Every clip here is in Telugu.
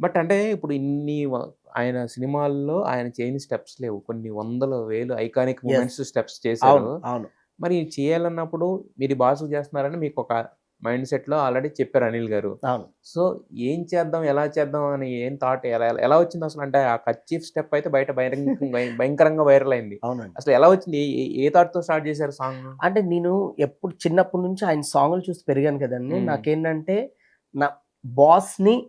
బట్ అంటే ఇప్పుడు ఇన్ని ఆయన సినిమాల్లో ఆయన చేయని స్టెప్స్ లేవు. కొన్ని వందల, వేలు ఐకానిక్ యెస్. మూమెంట్స్ స్టెప్స్ చేశారు. అవును. అవును. మరి చేయాలన్నప్పుడు మీరు ఈ బాసుగా చేస్తున్నారని మీకొక మైండ్ సెట్‌లో ఆల్రెడీ చెప్పారు అనిల్ గారు. అవును. సో, ఏం చేద్దాం? ఎలా చేద్దాం? అని ఏం థాట్ ఎలా ఎలా ఎలా వచ్చిందసలు? అంటే ఆ కర్చీఫ్ స్టెప్ అయితే బయట భయంకరంగా వైరల్ అయింది. అవునండి. అసలు ఎలా వచ్చింది? ఏ థాట్‌తో స్టార్ట్ చేశారు సాంగ్? అంటే నేను ఎప్పుడు చిన్నప్పటి నుంచి ఆయన సాంగులు చూసి పెరిగాను కదండీ! హ్మ్. నాకేంటంటే నా బాస్‌ని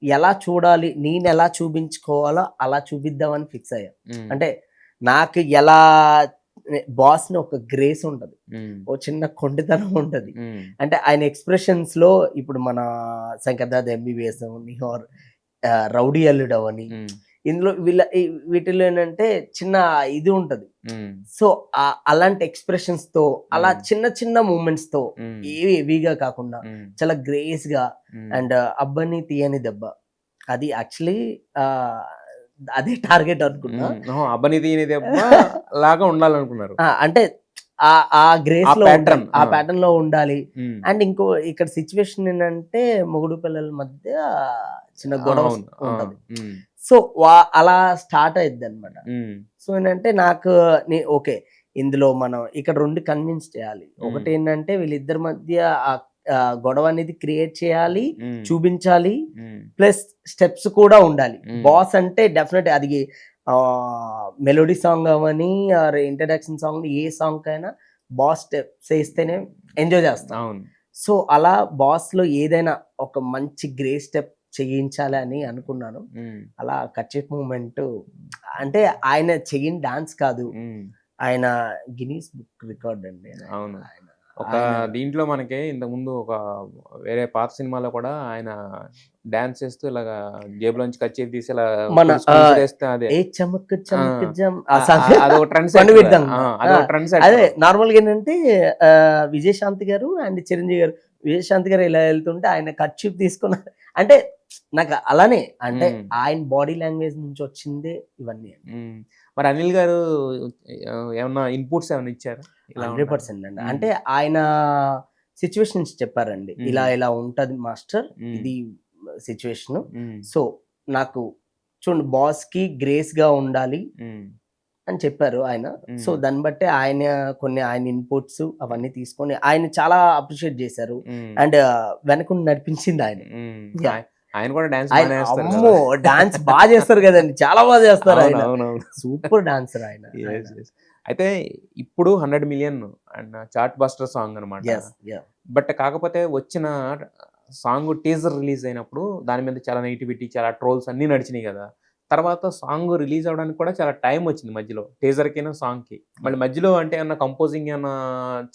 ఎలా చూడాలి, నేనెలా చూపించుకోవాలో అలా చూపిద్దామని ఫిక్స్ అయ్యా. హ్మ్. అంటే నాకు ఎలా బాస్‌ని ఒక గ్రేస్ ఉంటది. హ్మ్. ఓ చిన్న కొండితనం ఉంటది. హ్మ్. అంటే ఆయన ఎక్స్‌ప్రెషన్స్‌లో ఇప్పుడు మన 'శంకర్ దాదా ఎంబీబీఎస్' అవని, రౌడీ అల్లుడు అవని, హ్మ్. ఇందులో వీటిలో ఏంటంటే చిన్న ఇది ఉంటది. హ్మ్. సో, అలాంటి ఎక్స్‌ప్రెషన్స్‌తో అలా హ్మ్. చిన్న చిన్న మూవ్‌మెంట్స్‌తో హ్మ్. ఏవి హెవీగా కాకుండా హ్మ్. చాలా గ్రేస్‌గా హ్మ్. అండ్ 'అబ్బని తీయని దెబ్బ' అది యాక్చువల్లీ ఆహ్, అదే టార్గెట్ అనుకున్నా. హ్మ్. ఓహో! 'అబ్బని తీయని దెబ్బ' లాగా ఉండాలనుకున్నారు. అంటే ఆ ఆ గ్రేస్‌లో ఉండాలి. ప్యాటర్న్. ఆ ఆ! ప్యాటర్న్‌లో ఉండాలి. హ్మ్. అండ్ ఇంకో ఇక్కడ సిట్యుయేషన్ ఏంటంటే మొగుడు పిల్లల మధ్య చిన్న గొడవ అవును. ఆ! ఉంటది. హ్మ్. సో, అలా స్టార్ట్ అయిద్దనమాట. హ్మ్. సో, ఏంటంటే నాకు ఓకే. ఇందులో మనం ఇక్కడ 2 కన్విన్స్ చేయాలి. హ్మ్. ఒకటేంటంటే వీళ్ళిద్దరి మధ్య గొడవ అనేది క్రియేట్ చేయాలి, హ్మ్. చూపించాలి. హ్మ్. ప్లస్ స్టెప్స్ కూడా ఉండాలి. హ్మ్. బాస్ అంటే డెఫినెట్ అది మెలోడీ సాంగ్ అవ్వని ఆర్ ఇంట్రడక్షన్ సాంగ్ ఏ సాంగ్‌కైనా బాస్ స్టెప్స్ ఏస్తేనే ఎంజాయ్ చేస్తాం. అవును. సో, అలా బాస్‌లో ఏదైనా ఒక మంచి గ్రేస్ స్టెప్ చేయించాలి అని అనుకున్నాను. హ్మ్. అలా కర్చీఫ్ మూవ్‌మెంటు అంటే ఆయన చెయ్యని డాన్స్ కాదు. హ్మ్. ఆయన గిన్నీస్ బుక్ రికార్డ్ అండి. అవును. ఆయన ఒక ఆయన దీంట్లో మనకి ఇంతకుముందు ఒక వేరే పాత సినిమాలో కూడా ఆయన డాన్స్ చేస్తూ ఇలాగా జేబులోంచి కర్చీఫ్ తీసి ఇలా మన పులుసుకి విసిరేస్తే అదే. ఏ చమక్ ఆ! చమక్ జమ్ ఆ ఆ! సాంగ్ అదొక ట్రెండ్ పండు సెట్టర్. ఆ! విడదాంగా. అదొక ట్రెండ్ అదే సెట్టర్. నార్మల్‌గా ఏంటంటే విజయశాంతి గారు అండ్ చిరంజీవి గారు. విజయశాంతి గారు ఇలా ఎళ్తుంటే ఆయన కర్చీఫ్ తీసుకున్న అంటే నాకు అలానే అంటే హ్మ్. ఆయన బాడీ లాంగ్వేజ్ నుంచి వచ్చిందే ఇవన్నీ అండి. హ్మ్. మరి అనిల్ గారు ఏమన్నా ఇన్‌పుట్స్ ఏమన్నా ఇచ్చారా? ఇలా ఉండాలి. 100% అండి. హ్మ్. అంటే ఆయన సిట్యుయేషన్స్ చెప్పారండి. ఇలా హ్మ్. ఇలా ఉంటది మాస్టర్. హ్మ్. ఇది సిట్యుయేషను. హ్మ్. సో, నాకు చూడండి బాస్‌కి గ్రేస్‌గా ఉండాలి హ్మ్. అని చెప్పారు ఆయన. సో, హ్మ్. దాన్ని బట్టి ఆయన కొన్ని ఆయన ఇన్‌పుట్స్ అవన్నీ తీసుకొని ఆయన చాలా అప్రిషియేట్ చేశారు. హ్మ్. అండ్ వెనకుండి నడిపించింది ఆయనే. హ్మ్. యాహ్! ఆయన కూడా డాన్స్ ఆయన బానే ఏస్తారు కదా! అమ్మో! డాన్స్ చేస్తారు గదండీ. చాలా చేస్తారు ఆయన. అవునవునవును. సూపర్ డాన్సర్ ఆయన. ఆయన. యెస్. యెస్. అయితే ఇప్పుడు 100,000,000 అండ్ చార్ట్ బస్టర్ సాంగ్ అనమాట. యాహ్! బట్ కాకపోతే వచ్చిన సాంగ్ టీజర్ రిలీజ్ అయినప్పుడు దాని మీద చాలా నెగటివిటీ, చాలా ట్రోల్స్ అన్నీ నడిచినాయి గదా! తర్వాత సాంగ్ రిలీజ్ అవ్వడానికి కూడా చాలా టైం వచ్చింది మధ్యలో. టీజర్‌కిను, సాంగ్‌కి. మళ్ళీ యాహ్! మధ్యలో అంటే ఏమన్నా కంపోజింగ్ ఏమన్నా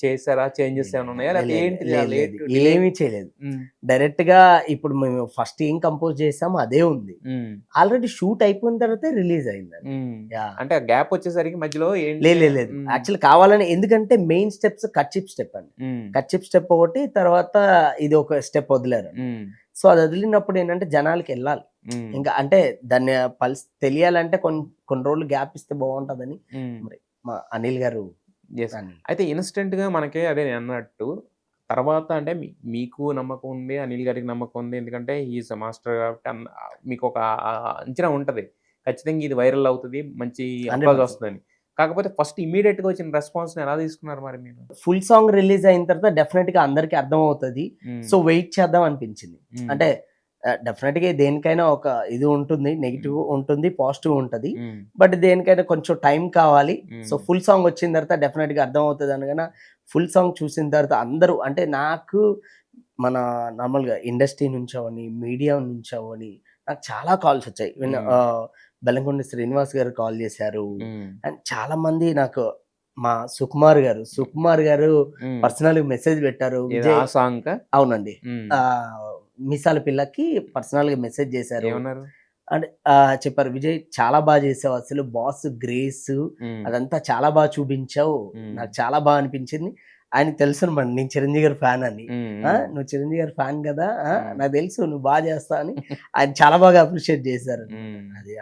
చేసారా? చేంజెస్ ఏమన్నా ఉన్నాయా? లేదు. లేకపోతే లేదు. ఏంటిది ఆ లేదు. లేదు. Late delay? ఏమీ చేయలేదు. హ్మ్. డైరెక్ట్‌గా ఇప్పుడు మేము ఫస్ట్ ఏం కంపోజ్ చేసామో అదే ఉంది. హ్మ్. ఆల్రెడీ షూట్ అయిపోయిన తర్వాతే రిలీజ్ అయిందండి. హ్మ్. యాహ్! అంటే గ్యాప్ వచ్చేసరికి మధ్యలో ఏంటి? లేదు. లేదు. లేదు. హ్మ్. యాక్చువల్లీ కావాలని ఎందుకంటే మెయిన్ స్టెప్స్ కర్చీఫ్ స్టెప్ అండి. హ్మ్. కర్చీఫ్ స్టెప్ ఒకటి తర్వాత ఇది ఒక స్టెప్ వదిలారనమాట. హ్మ్. సో, అది వదిలినప్పుడు ఏంటంటే జనాలకెళ్ళాలి. హ్మ్. ఇంకా అంటే దాన్ని పల్స్ తెలియాలంటే కొన్ని రోజులు గ్యాప్ ఇస్తే బావుంటదని హ్మ్. మరి మా అనిల్ గారు యెస్. అనిల్. అయితే ఇన్‌స్టంట్‌గా మనకి అదే నేనన్నట్టు తర్వాత అంటే మీకు నమ్మకం ఉంది. అనిల్ గారికి నమ్మకం ఉంది. ఎందుకంటే హి ఈస్ ఎ మాస్టర్ కాబట్టి మీకొక అంచనా ఉంటది. ఖచ్చితంగా ఇది వైరల్ అవుతది. మంచి అప్లాజ్ 100% వస్తదని. కాకపోతే ఫస్ట్ ఇమ్మీడియేట్‌గా వచ్చిన రెస్పాన్స్‌ని ఎలా తీసుకున్నారు మరి మీరు? ఫుల్ సాంగ్ రిలీజ్ అయిన తర్వాత డెఫినెట్‌గా అందరికి అర్థమవుతది. హ్మ్. సో, వెయిట్ చేద్దాం అనిపించింది. హ్మ్. అంటే డెఫినెట్‌గా దేనికైనా ఒక ఇది ఉంటుంది. హ్మ్. నెగెటివ్ ఉంటుంది. పాజిటివ్ ఉంటది. హ్మ్. బట్ దేనికైనా కొంచెం టైం కావాలి. సో, హ్మ్. ఫుల్ సాంగ్ వచ్చిన తర్వాత డెఫినెట్‌గా అర్థమవుతది అనగాన ఫుల్ సాంగ్ చూసిన తర్వాత అందరూ అంటే నాకు మన నార్మల్‌గా ఇండస్ట్రీ నుంచి అవ్వని, మీడియా నుంచి అవ్వని నాకు చాలా కాల్స్ వచ్చాయి. హ్మ్. బెల్లంకొండ శ్రీనివాస్ గారు కాల్ చేశారు. హ్మ్. అండ్ చాలామంది నాకు మా సుకుమార్ గారు హ్మ్. పర్సనల్‌గా మెసేజ్ పెట్టారు. ఏది ఆ విజయ్ సాంగ్‌కా? అవునండి. హ్మ్. మీసాల పిల్లకి పర్సనల్‌గా మెసేజ్ చేశారు. ఏమన్నారు? అంటే చెప్పారు. "విజయ్ చాలా చేసావు అసలు బాస్ గ్రేసు హ్మ్. అదంతా చాలా చూపించావు. హ్మ్. నాకు చాలా అనిపించింది." ఆయనకి తెలుసనమాట నేను చిరంజీవి గారి ఫ్యాన్ అని. హ్మ్. హ్మ్. "నువ్వు చిరంజీవి గారి ఫ్యాన్ కదా! హ్మ్. నాకు తెలుసు నువ్వు చేస్తావు" అని ఆయన చాలా అప్రిషియేట్ చేశారనమాట. హ్మ్. అది.